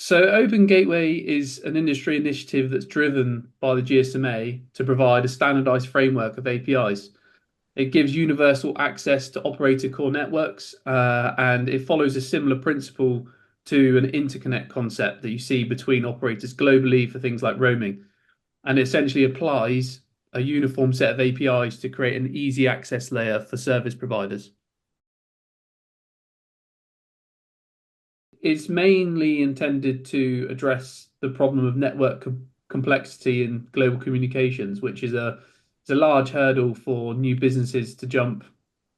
So, Open Gateway is an industry initiative that's driven by the GSMA to provide a standardized framework of APIs. It gives universal access to operator core networks, and it follows a similar principle to an interconnect concept that you see between operators globally for things like roaming. And it essentially applies a uniform set of APIs to create an easy access layer for service providers. It's mainly intended to address the problem of network complexity in global communications, which is a large hurdle for new businesses to jump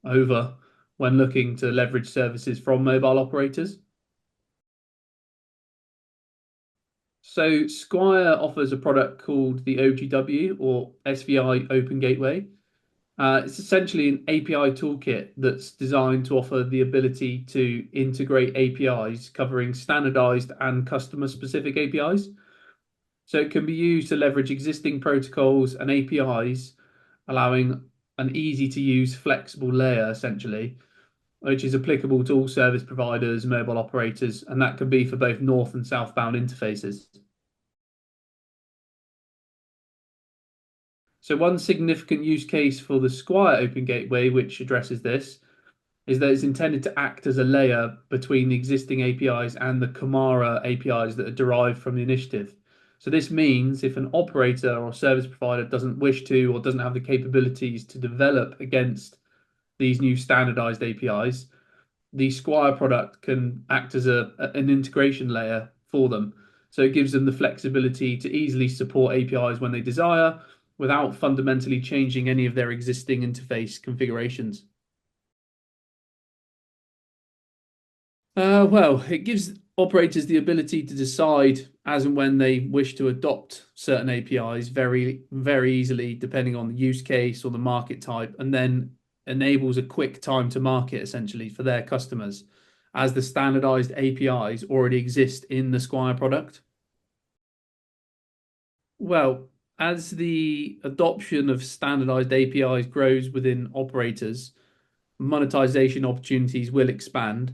over when looking to leverage services from mobile operators. So Squire offers a product called the OGW or SVI Open Gateway. It's essentially an API toolkit that's designed to offer the ability to integrate APIs covering standardized and customer specific APIs. So it can be used to leverage existing protocols and APIs, allowing an easy to use flexible layer essentially, which is applicable to all service providers, mobile operators, and that can be for both north and southbound interfaces. So one significant use case for the Squire Open Gateway, which addresses this, is that it's intended to act as a layer between the existing APIs and the Kamara APIs that are derived from the initiative. So this means if an operator or service provider doesn't wish to or doesn't have the capabilities to develop against these new standardized APIs, the Squire product can act as an integration layer for them. So it gives them the flexibility to easily support APIs when they desire without fundamentally changing any of their existing interface configurations. Well, it gives operators the ability to decide as and when they wish to adopt certain APIs very, very easily, depending on the use case or the market type, and then enables a quick time to market essentially for their customers as the standardized APIs already exist in the Squire product. Well, as the adoption of standardized APIs grows within operators, monetization opportunities will expand.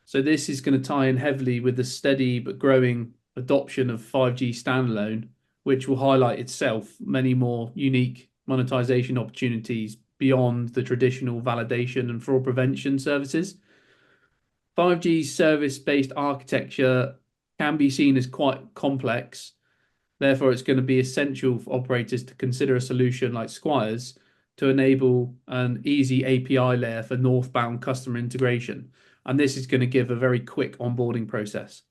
So this is going to tie in heavily with the steady but growing adoption of 5G standalone, which will highlight itself many more unique monetization opportunities beyond the traditional validation and fraud prevention services. 5G service-based architecture can be seen as quite complex. Therefore, it's going to be essential for operators to consider a solution like Squire's to enable an easy API layer for northbound customer integration. And this is going to give a very quick onboarding process.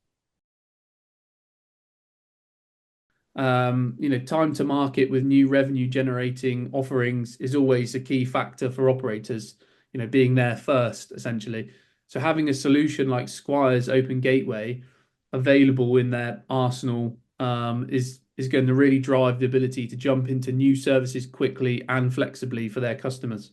Time to market with new revenue generating offerings is always a key factor for operators, being there first, essentially. So having a solution like Squire's Open Gateway available in their arsenal is going to really drive the ability to jump into new services quickly and flexibly for their customers.